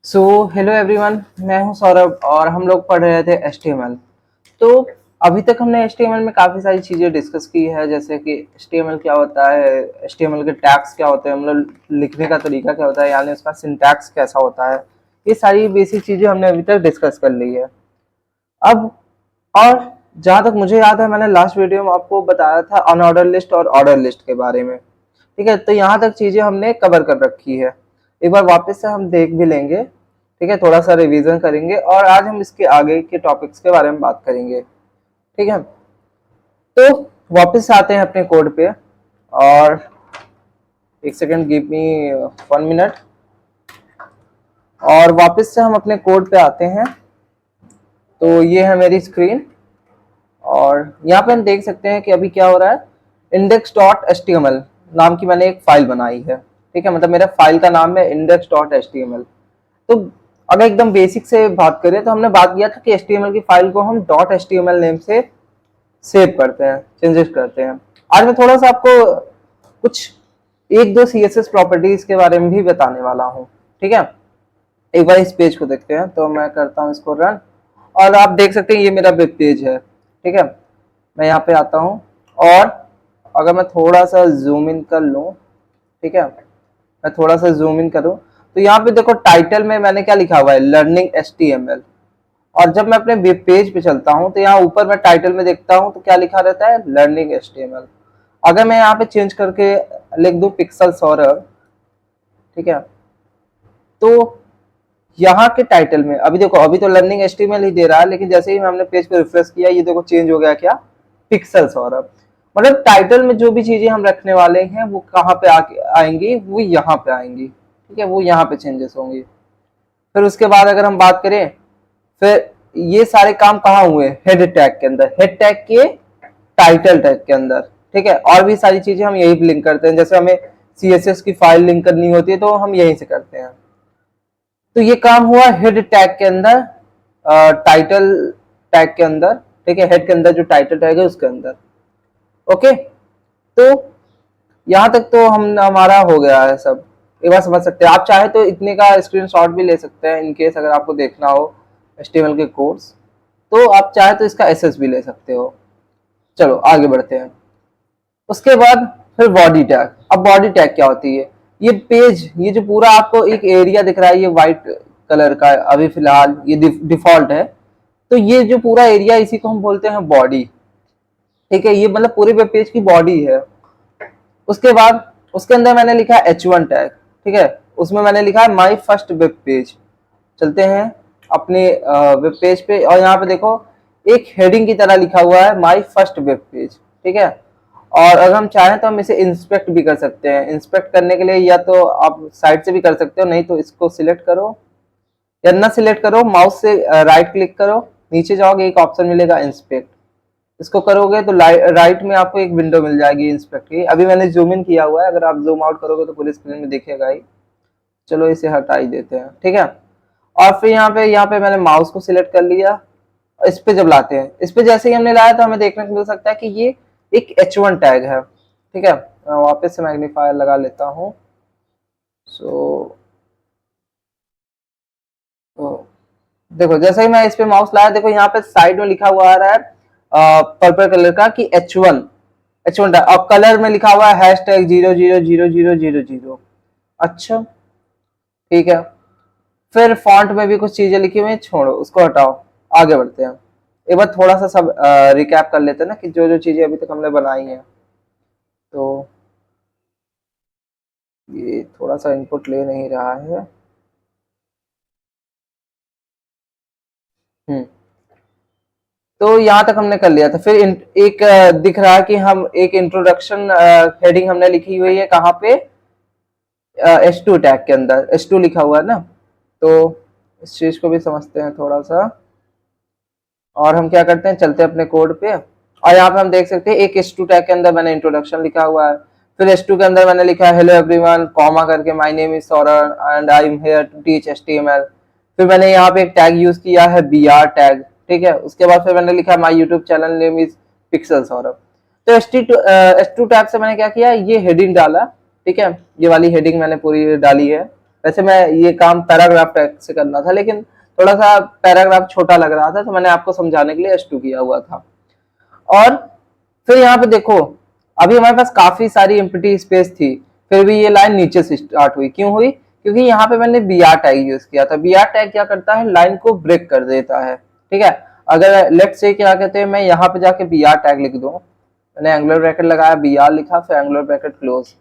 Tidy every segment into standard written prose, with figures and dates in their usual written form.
So hello everyone, मैं हूं सौरभ और हम लोग पढ़ रहे थे HTML। तो अभी तक हमने HTML में काफ़ी सारी चीज़ें डिस्कस की है, जैसे कि HTML क्या होता है, HTML के टैग्स क्या होते हैं, मतलब लिखने का तरीका क्या होता है, यानी उसका सिंटैक्स कैसा होता है। ये सारी बेसिक चीज़ें हमने अभी तक डिस्कस कर ली है। अब और जहाँ तक मुझे याद है, मैंने लास्ट वीडियो में आपको बताया था अनऑर्डर लिस्ट और ऑर्डर लिस्ट के बारे में। ठीक है, तो यहाँ तक चीज़ें हमने कवर कर रखी है। एक बार वापस से हम देख भी लेंगे। ठीक है, थोड़ा सा रिवीजन करेंगे और आज हम इसके आगे के टॉपिक्स के बारे में बात करेंगे। ठीक है, तो वापस आते हैं अपने कोड पे और एक सेकेंड, गिव मी 1 मिनट। और वापस से हम अपने कोड पे आते हैं। तो ये है मेरी स्क्रीन और यहाँ पे हम देख सकते हैं कि अभी क्या हो रहा है। index.html नाम की मैंने एक फाइल बनाई है। ठीक है, मतलब मेरा फाइल का नाम है index.html। तो अगर एकदम बेसिक से बात करें तो हमने बात किया था कि HTML की फाइल को हम .html नेम से सेव करते हैं, चेंजेस करते हैं। आज मैं थोड़ा सा आपको कुछ एक दो CSS प्रॉपर्टीज के बारे में भी बताने वाला हूँ। ठीक है, एक बार इस पेज को देखते हैं। तो मैं करता हूँ इसको रन और आप देख सकते हैं ये मेरा वेब पेज है। ठीक है, मैं यहाँ पे आता हूँ और अगर मैं थोड़ा सा जूम इन कर लूँ, ठीक है, मैं थोड़ा सा जूम इन करूँ तो यहाँ पे देखो टाइटल में मैंने क्या लिखा हुआ है, लर्निंग HTML। और जब मैं अपने वेब पेज पे चलता हूँ तो यहाँ ऊपर मैं टाइटल में देखता हूँ तो क्या लिखा रहता है, लर्निंग HTML। अगर मैं यहाँ पे चेंज करके लिख दूँ पिक्सल सौरभ, ठीक है, तो यहाँ के टाइटल में अभी देखो, अभी तो लर्निंग HTML ही दे रहा है, लेकिन जैसे ही हमने पेज को रिफ्रेश किया ये देखो चेंज हो गया, क्या, पिक्सल सौरभ। मतलब टाइटल में जो भी चीजें हम रखने वाले हैं वो कहाँ पे आएंगी, वो यहाँ पे आएंगी। ठीक है, वो यहाँ पे चेंजेस होंगी। फिर उसके बाद अगर हम बात करें, फिर ये सारे काम कहाँ हुए, हेड टैग के अंदर, हेड टैग के टाइटल टैग के अंदर। ठीक है, और भी सारी चीजें हम यही लिंक करते हैं। जैसे हमें CSS की फाइल लिंक करनी होती है तो हम यहीं से करते हैं। तो ये काम हुआ हेड टैग के अंदर, टाइटल टैग के अंदर। ठीक है, हेड के अंदर जो टाइटल टैग है उसके अंदर। ओके, तो यहाँ तक तो हम हमारा हो गया है सब। एक बार समझ सकते हैं, आप चाहे तो इतने का स्क्रीनशॉट भी ले सकते हैं इनकेस अगर आपको देखना हो HTML के कोड्स। तो आप चाहे तो इसका SS भी ले सकते हो। चलो आगे बढ़ते हैं। उसके बाद फिर बॉडी टैग। अब बॉडी टैग क्या होती है, ये पेज, ये जो पूरा आपको एक एरिया दिख रहा है ये व्हाइट कलर का, अभी फिलहाल ये डिफॉल्ट है। तो ये जो पूरा एरिया, इसी को हम बोलते हैं बॉडी। ठीक है, ये मतलब पूरे वेब पेज की बॉडी है। उसके बाद उसके अंदर मैंने लिखा है H1 टैग। ठीक है, उसमें मैंने लिखा है माई फर्स्ट वेब पेज। चलते हैं अपने वेब पेज पे और यहाँ पे देखो एक हेडिंग की तरह लिखा हुआ है माई फर्स्ट वेब पेज। ठीक है, और अगर हम चाहें तो हम इसे इंस्पेक्ट भी कर सकते हैं। इंस्पेक्ट करने के लिए या तो आप साइड से भी कर सकते हो, नहीं तो इसको सिलेक्ट करो या ना सिलेक्ट करो, माउस से राइट क्लिक करो, नीचे जाओगे एक ऑप्शन मिलेगा इंस्पेक्ट। इसको करोगे तो राइट में आपको एक विंडो मिल जाएगी इंस्पेक्ट की। अभी मैंने जूम इन किया हुआ है, अगर आप जूम आउट करोगे तो पूरी स्क्रीन में दिखेगा ही। चलो इसे हटा ही देते हैं। ठीक है, और फिर यहाँ पे मैंने माउस को सिलेक्ट कर लिया। इस पे जब लाते हैं, इस पे जैसे ही हमने लाया तो हमें देखने को मिल सकता है कि ये एक H1 टैग है। ठीक है, वापस से मैग्नीफायर लगा लेता हूँ। सो देखो जैसे ही मैं इस पे माउस लाया, देखो यहाँ पे साइड में लिखा हुआ आ रहा है पर्पल कलर का कि H1 टैग, और कलर में लिखा हुआ है #000000। अच्छा, ठीक है। फिर फॉन्ट में भी कुछ चीजें लिखी हुई हैं, छोड़ो उसको, हटाओ, आगे बढ़ते हैं। एक बार थोड़ा सा सब रिकैप कर लेते हैं ना कि जो जो चीजें अभी तक हमने बनाई हैं। तो ये थोड़ा सा इनपुट ले नहीं रहा है। हम्म, तो यहाँ तक हमने कर लिया था। फिर एक दिख रहा है कि हम एक इंट्रोडक्शन हेडिंग हमने लिखी हुई है कहाँ पे, H2 टैग के अंदर H2 लिखा हुआ है ना। तो इस चीज को भी समझते हैं थोड़ा सा। और हम क्या करते हैं, चलते हैं अपने कोड पे और यहाँ पे हम देख सकते हैं एक H2 टैग के अंदर मैंने इंट्रोडक्शन लिखा हुआ है। फिर H2 के अंदर मैंने लिखा है हेलो एवरीवन, कॉमा करके my name is Saurabh and I am here to teach HTML। फिर मैंने यहाँ पे एक टैग यूज किया है BR टैग। ठीक है, उसके बाद फिर मैंने लिखा my YouTube channel name is pixel Saurabh. तो H2 टैग से मैंने क्या किया, ये हेडिंग डाला। ठीक है, ये वाली हेडिंग मैंने पूरी डाली है, वैसे मैं ये काम पैराग्राफ टैग से करना था, लेकिन थोड़ा सा पैराग्राफ छोटा लग रहा था, तो मैंने आपको समझाने के लिए h2 किया हुआ था। और फिर यहाँ पे देखो, अभी हमारे पास काफी सारी एम्प्टी स्पेस थी, फिर भी ये लाइन नीचे से स्टार्ट हुई। क्यों हुई? क्योंकि यहाँ पे मैंने br टैग यूज किया था। br टैग क्या करता है, लाइन को ब्रेक कर देता है। ठीक है, अगर लेट्स से क्या कहते हैं, मैं यहाँ पे जाके br टैग लिख दूं, मैंने एंगुलर ब्रैकेट लगाया, br लिखा, फिर angular bracket close.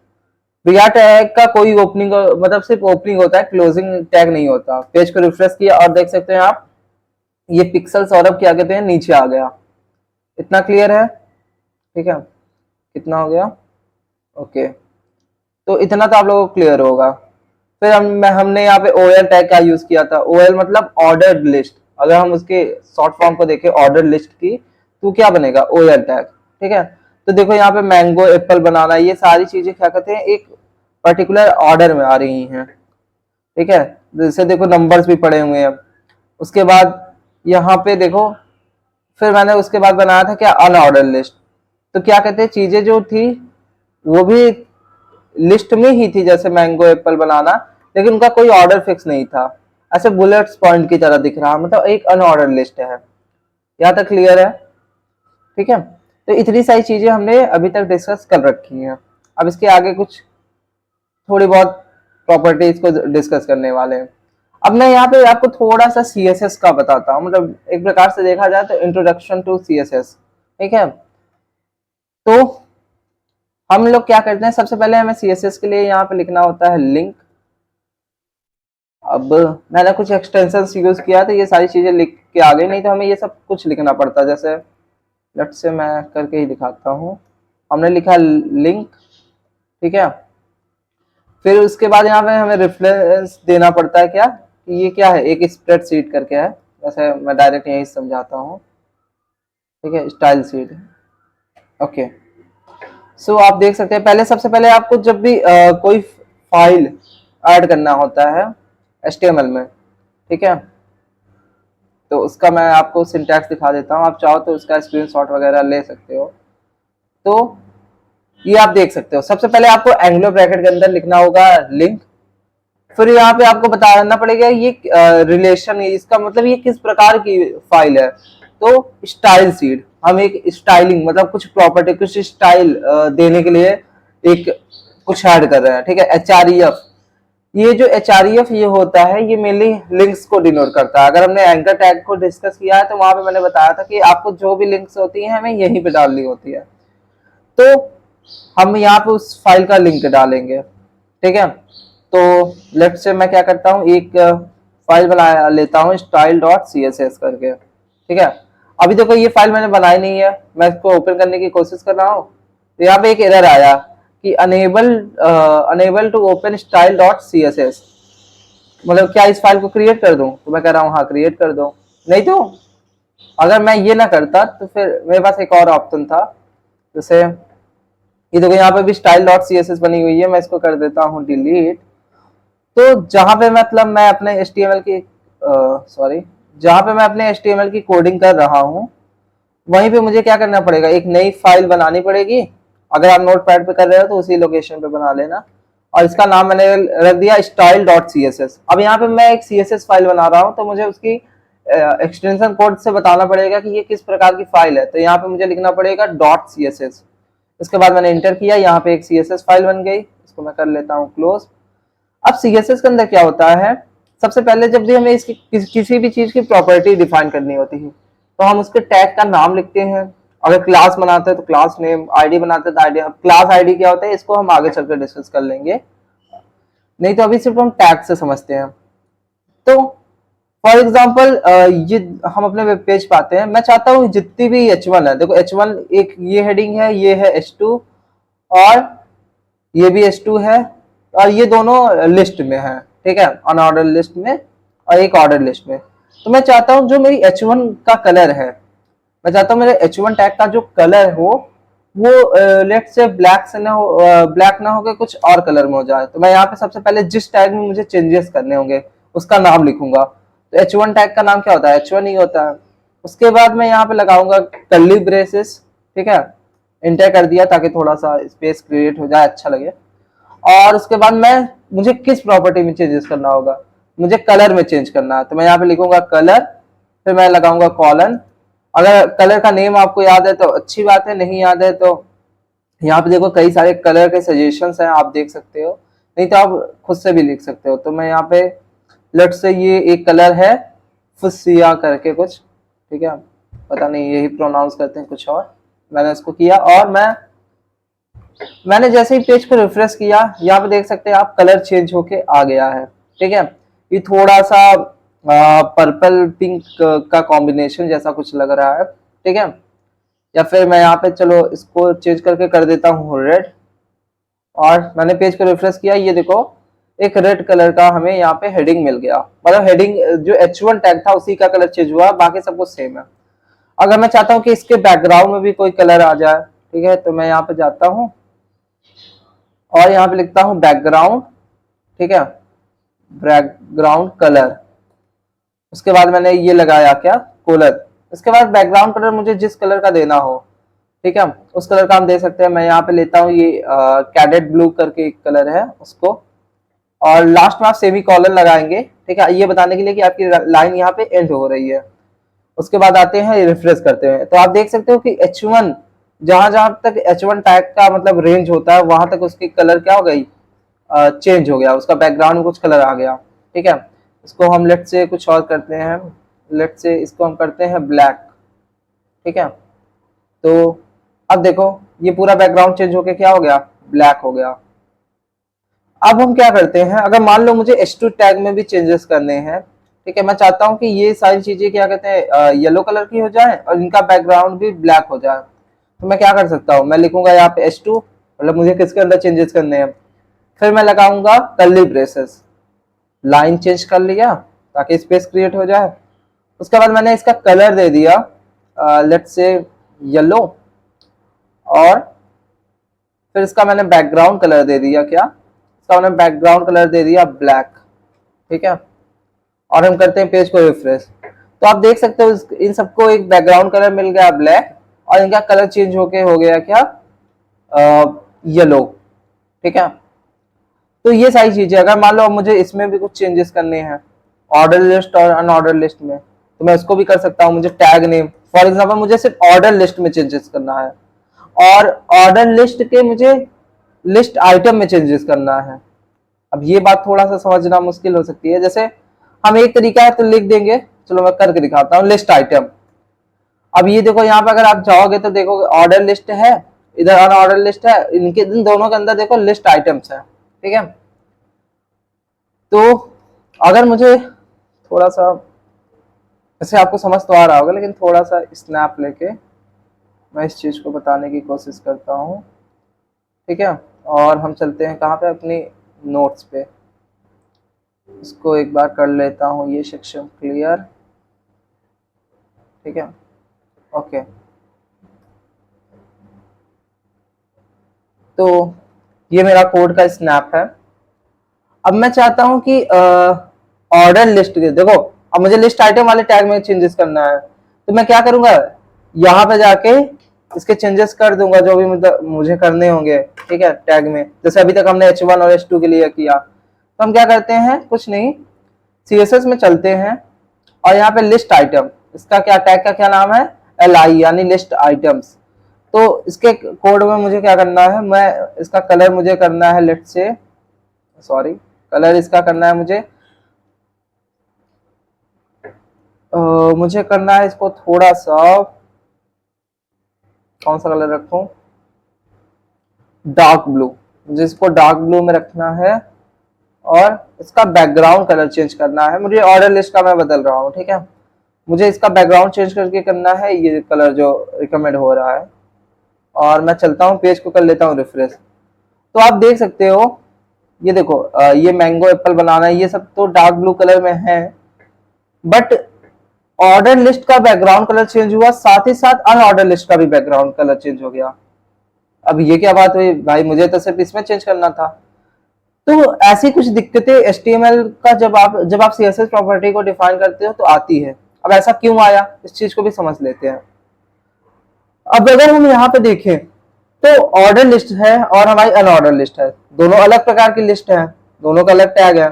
br tag का कोई ओपनिंग, मतलब सिर्फ ओपनिंग होता है, क्लोजिंग टैग नहीं होता। पेज को रिफ्रेश किया और देख सकते हैं आप, ये पिक्सल सौरभ क्या कहते हैं, नीचे आ गया। इतना क्लियर है? ठीक है, कितना हो गया? ओके, तो इतना तो आप लोगों को क्लियर होगा। फिर हमने यहाँ पे OL टैग का यूज किया था। OL मतलब ऑर्डर्ड लिस्ट। अगर हम उसके शॉर्ट फॉर्म को देखें ऑर्डर लिस्ट की, तो क्या बनेगा, OL टैग। ठीक है, तो देखो यहाँ पे मैंगो, एप्पल बनाना, ये सारी चीजें क्या कहते हैं, एक पर्टिकुलर ऑर्डर में आ रही हैं। ठीक है, जैसे देखो नंबर्स भी पड़े हुए हैं। उसके बाद यहाँ पे देखो, फिर मैंने उसके बाद बनाया था क्या, अनऑर्डर लिस्ट। तो क्या कहते हैं, चीजें जो थी वो भी लिस्ट में ही थी, जैसे मैंगो, एप्पल बनाना, लेकिन उनका कोई ऑर्डर फिक्स नहीं था, ऐसे बुलेट्स पॉइंट की तरह दिख रहा, मतलब एक अनऑर्डर लिस्ट है। यहाँ तक क्लियर है? ठीक है, तो इतनी सारी चीजें हमने अभी तक डिस्कस कर रखी हैं। अब इसके आगे कुछ थोड़ी बहुत प्रॉपर्टीज को डिस्कस करने वाले हैं। अब मैं यहाँ पे आपको थोड़ा सा CSS का बताता हूँ, मतलब एक प्रकार से देखा जाए तो इंट्रोडक्शन टू CSS। ठीक है, तो हम लोग क्या करते हैं, सबसे पहले हमें CSS के लिए यहाँ पे लिखना होता है लिंक। अब मैंने कुछ एक्सटेंशंस यूज किया तो ये सारी चीजें लिख के आ गई, नहीं तो हमें ये सब कुछ लिखना पड़ता। जैसे लेट से मैं करके ही दिखाता हूँ। हमने लिखा लिंक, ठीक है, फिर उसके बाद यहाँ पे हमें रेफरेंस देना पड़ता है, क्या कि ये क्या है, एक स्प्रेडशीट करके है। वैसे मैं डायरेक्ट यही समझाता हूँ। ठीक है, स्टाइल शीट। ओके, सो आप देख सकते हैं, पहले सबसे पहले आपको जब भी कोई फाइल ऐड करना होता है HTML में, ठीक है, तो उसका मैं आपको सिंटैक्स दिखा देता हूँ। आप चाहो तो उसका स्क्रीनशॉट वगैरह ले सकते हो। तो ये आप देख सकते हो, सबसे पहले आपको एंगुलर ब्रैकेट के अंदर लिखना होगा लिंक। फिर यहाँ पे आपको बताना पड़ेगा ये रिलेशन, इसका मतलब ये किस प्रकार की फाइल है। तो स्टाइल सीड, हम एक स्टाइलिंग मतलब कुछ प्रॉपर्टी, कुछ स्टाइल देने के लिए एक कुछ ऐड कर रहे हैं। ठीक है, HREF, ये जो HREF ये होता है, ये मेनली लिंक्स को डिनोट करता है। अगर हमने एंकर टैग को डिस्कस किया है तो वहां पे मैंने बताया था कि आपको जो भी लिंक्स होती हैं हमें यहीं पे डालनी होती है। तो हम यहाँ पे उस फाइल का लिंक डालेंगे। ठीक है, तो लेफ्ट से मैं क्या करता हूँ, एक फाइल बना लेता हूँ style.css करके। ठीक है, अभी देखो ये फाइल मैंने बनाई नहीं है, मैं इसको ओपन करने की कोशिश कर रहा हूँ, तो यहाँ पे एक एरर आया कि अनेबल टू ओपन style.css। मतलब क्या इस फाइल को क्रिएट कर दूं? तो मैं कह रहा हूँ हाँ क्रिएट कर दो। नहीं तो अगर मैं ये ना करता तो फिर मेरे पास एक और ऑप्शन था, जैसे ये देखो यहाँ पे भी style.css बनी हुई है, मैं इसको कर देता हूँ डिलीट। तो जहां पे मतलब मैं अपने HTML की जहां पे मैं अपने HTML की कोडिंग कर रहा हूँ, वहीं पे मुझे क्या करना पड़ेगा, एक नई फाइल बनानी पड़ेगी। अगर आप नोटपैड पे कर रहे हो तो उसी लोकेशन पे बना लेना, और इसका नाम मैंने रख दिया style.css। अब यहाँ पे मैं एक CSS फाइल बना रहा हूँ, तो मुझे उसकी एक्सटेंशन कोड से बताना पड़ेगा कि ये किस प्रकार की फाइल है। तो यहाँ पे मुझे लिखना पड़ेगा .css। इसके बाद मैंने इंटर किया, यहाँ पे एक CSS फाइल बन गई, इसको मैं कर लेता हूँ क्लोज। अब CSS के अंदर क्या होता है, सबसे पहले जब भी हमें इसकी किसी भी चीज की प्रॉपर्टी डिफाइन करनी होती है, तो हम उसके टैग का नाम लिखते हैं। अगर क्लास बनाते हैं तो क्लास नेम, आईडी बनाते हैं तो आईडी। अब क्लास आईडी क्या होता है इसको हम आगे चलकर डिस्कस कर लेंगे, नहीं तो अभी सिर्फ हम टैग से समझते हैं। तो फॉर एग्जाम्पल ये हम अपने वेब पेज पाते हैं, मैं चाहता हूँ जितनी भी H1 है, देखो H1 एक ये हेडिंग है, ये है H2, और ये भी H2 है, और ये दोनों लिस्ट में है। ठीक है, अनऑर्डर लिस्ट में और एक ऑर्डर लिस्ट में। तो मैं चाहता हूँ जो मेरी H1 का कलर है, मैं चाहता हूँ मेरे H1 टैग का जो कलर हो वो लेट से ब्लैक से ना हो, ब्लैक ना होकर कुछ और कलर में हो जाए। तो मैं यहाँ पे सबसे पहले जिस टैग में मुझे चेंजेस करने होंगे उसका नाम लिखूंगा। तो H1 टैग का नाम क्या होता है, H1 ही होता है। उसके बाद मैं यहाँ पे लगाऊंगा कर्ली ब्रेसेस। ठीक है, इंटर कर दिया ताकि थोड़ा सा स्पेस क्रिएट हो जाए, अच्छा लगे। और उसके बाद मैं मुझे किस प्रॉपर्टी में चेंजेस करना होगा, मुझे कलर में चेंज करना है। तो मैं यहाँ पे लिखूंगा कलर, फिर मैं लगाऊंगा कॉलन। अगर कलर का नेम आपको याद है तो अच्छी बात है, नहीं याद है तो यहाँ पे देखो कई सारे कलर के सजेशंस हैं, आप देख सकते हो, नहीं तो आप खुद से भी लिख सकते हो। तो मैं यहाँ पे लेट से ये एक कलर है फुसिया करके कुछ, ठीक है, पता नहीं यही प्रोनाउंस करते हैं कुछ और। मैंने इसको किया और मैंने जैसे ही पेज को रिफ्रेश किया, यहाँ पे देख सकते हैं आप कलर चेंज होके आ गया है, ठीक है। ये थोड़ा सा पर्पल पिंक का कॉम्बिनेशन जैसा कुछ लग रहा है, ठीक है। या फिर मैं यहाँ पे चलो इसको चेंज करके कर देता हूँ रेड, और मैंने पेज को रिफ्रेश किया, ये देखो एक रेड कलर का हमें यहाँ पे हेडिंग मिल गया। मतलब हेडिंग जो H1 टैग था उसी का कलर चेंज हुआ, बाकी सब कुछ सेम है। अगर मैं चाहता हूँ कि इसके बैकग्राउंड में भी कोई कलर आ जाए, ठीक है, तो मैं यहाँ पे जाता हूँ और यहाँ पे लिखता हूँ बैकग्राउंड, ठीक है, बैकग्राउंड कलर। उसके बाद मैंने ये लगाया क्या, कलर। इसके बाद बैकग्राउंड कलर मुझे जिस कलर का देना हो, ठीक है, उस कलर का हम दे सकते हैं। मैं यहाँ पे लेता हूँ ये कैडेट ब्लू करके एक कलर है उसको, और लास्ट में आप सेमी कॉलन लगाएंगे, ठीक है, ये बताने के लिए कि आपकी लाइन यहाँ पे एंड हो रही है। उसके बाद आते हैं रिफ्रेश करते हैं, तो आप देख सकते हो कि H1 जहां जहां तक H1 टैग का मतलब रेंज होता है वहां तक उसकी कलर क्या हो गई, चेंज हो गया, उसका बैकग्राउंड में कुछ कलर आ गया, ठीक है। इसको हम लेट से कुछ और करते हैं, लेट से इसको हम करते हैं ब्लैक, ठीक है। तो अब देखो ये पूरा बैकग्राउंड चेंज होके क्या हो गया, ब्लैक हो गया। अब हम क्या करते हैं, अगर मान लो मुझे H2 टैग में भी चेंजेस करने हैं, ठीक है, मैं चाहता हूं कि ये सारी चीजें क्या कहते हैं येलो कलर की हो जाए और इनका बैकग्राउंड भी ब्लैक हो जाए, तो मैं क्या कर सकता हूँ, मैं लिखूंगा यहाँ पे H2, मतलब मुझे किसके अंदर चेंजेस करने हैं, फिर मैं लगाऊंगा कर्ली ब्रेसेस, लाइन चेंज कर लिया ताकि स्पेस क्रिएट हो जाए। उसके बाद मैंने इसका कलर दे दिया लेट्स से येलो, और फिर इसका मैंने बैकग्राउंड कलर दे दिया क्या, इसका मैंने बैकग्राउंड कलर दे दिया ब्लैक, ठीक है। और हम करते हैं पेज को रिफ्रेश, तो आप देख सकते हो इन सबको एक बैकग्राउंड कलर मिल गया ब्लैक, और इनका कलर चेंज होके हो गया क्या, येलो, ठीक है। तो ये सारी चीजें, अगर मान लो मुझे इसमें भी कुछ चेंजेस करने हैं ऑर्डर लिस्ट और अनऑर्डर लिस्ट में, तो मैं उसको भी कर सकता हूँ। मुझे टैग नेम फॉर एग्जांपल मुझे सिर्फ ऑर्डर लिस्ट में चेंजेस करना है, और ऑर्डर लिस्ट के मुझे लिस्ट आइटम में चेंजेस करना है। अब ये बात थोड़ा सा समझना मुश्किल हो सकती है, जैसे हम एक तरीका है तो लिख देंगे, चलो मैं करके दिखाता हूँ, लिस्ट आइटम। अब ये देखो यहाँ पे अगर आप जाओगे तो देखोगे ऑर्डर लिस्ट है, इधर अनऑर्डर लिस्ट है, इनके इन दोनों के अंदर देखो लिस्ट आइटम्स है, ठीक है। तो अगर मुझे थोड़ा सा, वैसे आपको समझ तो आ रहा होगा, लेकिन थोड़ा सा स्नैप लेके मैं इस चीज को बताने की कोशिश करता हूँ, ठीक है। और हम चलते हैं कहाँ पे, अपनी नोट्स पे। इसको एक बार कर लेता हूँ ये सेक्शन क्लियर, ठीक है, ओके। तो ये मेरा कोड का स्नैप है। अब मैं चाहता हूं कि ऑर्डर लिस्ट के देखो, अब मुझे लिस्ट आइटम वाले टैग में चेंजेस करना है, तो मैं क्या करूंगा, यहाँ पे जाके इसके चेंजेस कर दूंगा जो भी मुझे करने होंगे, ठीक है, टैग में। जैसे अभी तक हमने H1 और H2 के लिए किया, तो हम क्या करते हैं, कुछ नहीं, CSS में चलते हैं और यहाँ पे लिस्ट आइटम, इसका क्या टैग का क्या नाम है, LI यानी लिस्ट आइटम्स। तो इसके कोड में मुझे क्या करना है, मैं इसका कलर मुझे करना है, लेट्स से सॉरी, कलर इसका करना है मुझे करना है इसको थोड़ा सा, कौन सा कलर रखूं, डार्क ब्लू, मुझे इसको डार्क ब्लू में रखना है, और इसका बैकग्राउंड कलर चेंज करना है। मुझे ऑर्डर लिस्ट का मैं बदल रहा हूँ, ठीक है, मुझे इसका बैकग्राउंड चेंज करके करना है ये कलर जो रिकमेंड हो रहा है। और मैं चलता हूँ पेज को कर लेता हूँ रिफ्रेश, तो आप देख सकते हो, ये देखो ये मैंगो एप्पल बनाना है, ये सब तो डार्क ब्लू कलर में है, बट ऑर्डर लिस्ट का बैकग्राउंड कलर चेंज हुआ, साथ ही साथ अनऑर्डर लिस्ट का भी बैकग्राउंड कलर चेंज हो गया। अब ये क्या बात हुई भाई, मुझे तो सिर्फ इसमें चेंज करना था। तो ऐसी कुछ दिक्कतें HTML का जब आप CSS प्रॉपर्टी को डिफाइन करते हो तो आती है। अब ऐसा क्यों आया, इस चीज को भी समझ लेते हैं। अब अगर हम यहाँ पे देखें तो ऑर्डर लिस्ट है और हमारी अनऑर्डर लिस्ट है, दोनों अलग प्रकार की लिस्ट है, दोनों का अलग टैग है।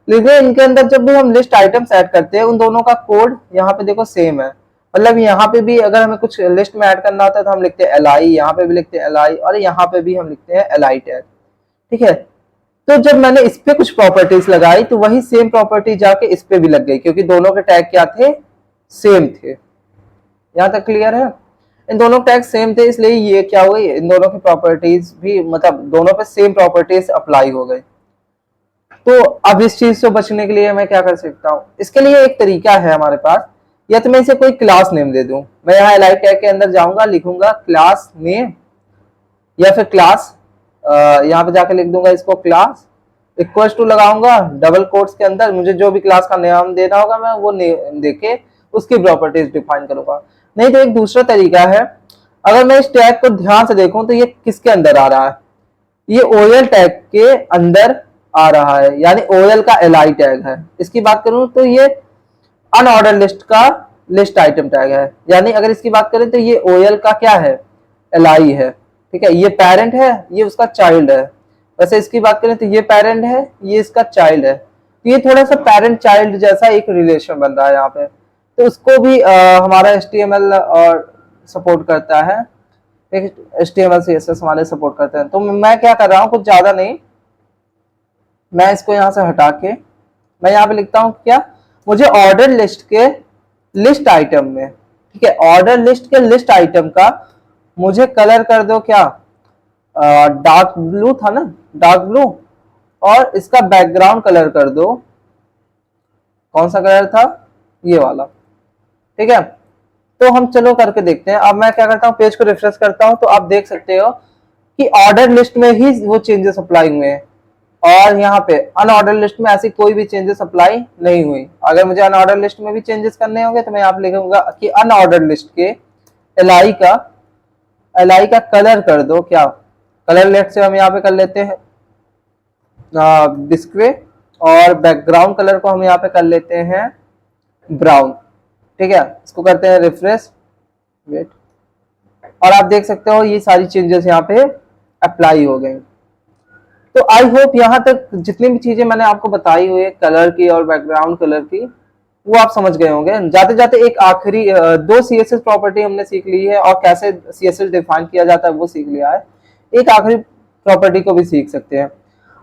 लेकिन इनके अंदर जब भी हम लिस्ट आइटम्स ऐड करते हैं उन दोनों का कोड यहाँ पे देखो सेम है। मतलब यहाँ पे भी अगर हमें कुछ लिस्ट में ऐड करना होता है तो हम लिखते हैं li, यहाँ पे भी लिखते हैं li और यहाँ पे भी हम लिखते हैं li टैग। ठीक है, तो जब मैंने इस पे कुछ प्रॉपर्टीज लगाई तो वही सेम प्रॉपर्टी जाके इस पे भी लग गई, क्योंकि दोनों के टैग क्या थे, सेम थे। यहाँ तक क्लियर है? इन दोनों टैग सेम थे, इसलिए ये क्या हुई, इन दोनों की प्रॉपर्टीज भी मतलब दोनों पे सेम प्रॉपर्टीज अप्लाई हो गई। तो अब इस चीज से बचने के लिए मैं क्या कर सकता हूँ, इसके लिए एक तरीका है हमारे पास, या तो मैं इसे कोई क्लास नेम दे दूं। मैं यहाँ एलाइट टैग के अंदर जाऊंगा, लिखूंगा क्लास नेम, या फिर क्लास यहाँ पे जाके लिख दूंगा इसको क्लास इक्वल टू लगाऊंगा डबल कोट्स के अंदर, मुझे जो भी क्लास का नाम देना होगा मैं वो नेम देके उसकी प्रॉपर्टीज डिफाइन करूंगा। नहीं तो एक दूसरा तरीका है, अगर मैं इस टैग को ध्यान से देखूं तो ये किसके अंदर आ रहा है, ये OL टैग के अंदर आ रहा है, यानी OL का li टैग है। इसकी बात करूं तो ये अनऑर्डर लिस्ट का लिस्ट आइटम टैग है, यानी अगर इसकी बात करें तो ये OL का क्या है, li है। ठीक है, ये पेरेंट है, ये उसका चाइल्ड है। वैसे इसकी बात करें तो ये पेरेंट है, ये इसका चाइल्ड है, तो ये थोड़ा सा पेरेंट चाइल्ड जैसा एक रिलेशन बन रहा है यहाँ पे। तो उसको भी हमारा HTML और सपोर्ट करता है, HTML CSS हमारे सपोर्ट करते हैं। तो मैं क्या कर रहा हूँ, कुछ ज्यादा नहीं, मैं इसको यहाँ से हटा के मैं यहाँ पे लिखता हूँ क्या, मुझे ऑर्डर लिस्ट के लिस्ट आइटम में, ठीक है, ऑर्डर लिस्ट के लिस्ट आइटम का मुझे कलर कर दो क्या, डार्क ब्लू था ना, डार्क ब्लू, और इसका बैकग्राउंड कलर कर दो, कौन सा कलर था, ये वाला। ठीक है, तो हम चलो करके देखते हैं। अब मैं क्या करता हूँ, पेज को रिफ्रेश करता हूँ तो आप देख सकते हो कि ऑर्डर लिस्ट में ही वो चेंजेस अप्लाई हुए हैं, और यहाँ पे अनऑर्डर लिस्ट में ऐसी कोई भी चेंजेस अप्लाई नहीं हुई। अगर मुझे अनऑर्डर लिस्ट में भी चेंजेस करने होंगे तो मैं यहाँ पे लिखूंगा कि अनऑर्डर लिस्ट के li का कलर कर दो क्या, कलर लेट से हम यहाँ पे कर लेते हैं डिस्प्ले, और बैकग्राउंड कलर को हम यहाँ पे कर लेते हैं ब्राउन। ठीक है, इसको करते हैं रिफ्रेश, वेट, और आप देख सकते हो ये सारी चेंजेस यहाँ पे अप्लाई हो गई। तो आई होप यहाँ तक जितनी भी चीजें मैंने आपको बताई हुई है कलर की और बैकग्राउंड कलर की, वो आप समझ गए होंगे। जाते जाते एक आखिरी दो CSS प्रॉपर्टी हमने सीख ली है, और कैसे CSS डिफाइन किया जाता है वो सीख लिया है। एक आखिरी प्रॉपर्टी को भी सीख सकते हैं।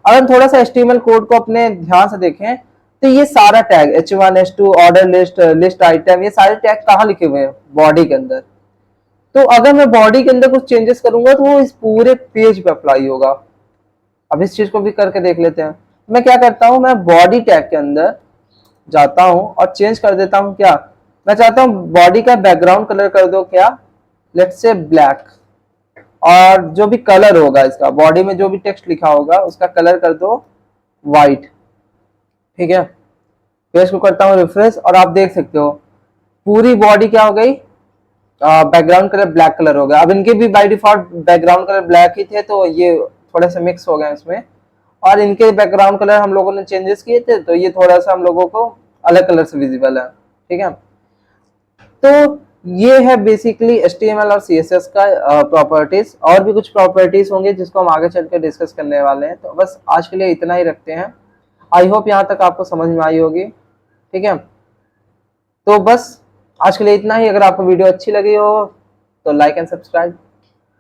अगर थोड़ा सा HTML कोड को अपने ध्यान से देखें तो ये सारा tag H1 H2 order list list item, ये सारे टैग कहाँ लिखे हुए हैं, बॉडी के अंदर। तो अगर मैं बॉडी के अंदर कुछ चेंजेस करूंगा तो वो इस पूरे पेज पे अप्लाई होगा। अब इस चीज को भी करके देख लेते हैं। मैं क्या करता हूं, मैं बॉडी टैग के अंदर जाता हूं और चेंज कर देता हूं क्या, मैं चाहता हूं बॉडी का बैकग्राउंड कलर कर दो क्या, लेट्स से ब्लैक, और जो भी कलर होगा इसका, बॉडी में जो भी टेक्स्ट लिखा होगा उसका कलर कर दो व्हाइट। ठीक है, पेज को करता हूं रिफ्रेश, और आप देख सकते हो पूरी बॉडी क्या हो गई, बैकग्राउंड कलर ब्लैक कलर हो गया। अब इनके भी by default background colour black ही थे, तो ये थोड़े से मिक्स हो गए इसमें, और इनके बैकग्राउंड कलर हम लोगों ने चेंजेस किए थे, तो ये थोड़ा सा हम लोगों को अलग कलर से विजिबल है। ठीक है, तो ये है बेसिकली HTML और CSS का प्रॉपर्टीज। और भी कुछ प्रॉपर्टीज होंगे जिसको हम आगे चल के डिस्कस करने वाले हैं। तो बस आज के लिए इतना ही रखते हैं। आई होप यहाँ तक आपको समझ में आई होगी। ठीक है, तो बस आज के लिए इतना ही। अगर आपको वीडियो अच्छी लगी हो तो लाइक एंड सब्सक्राइब।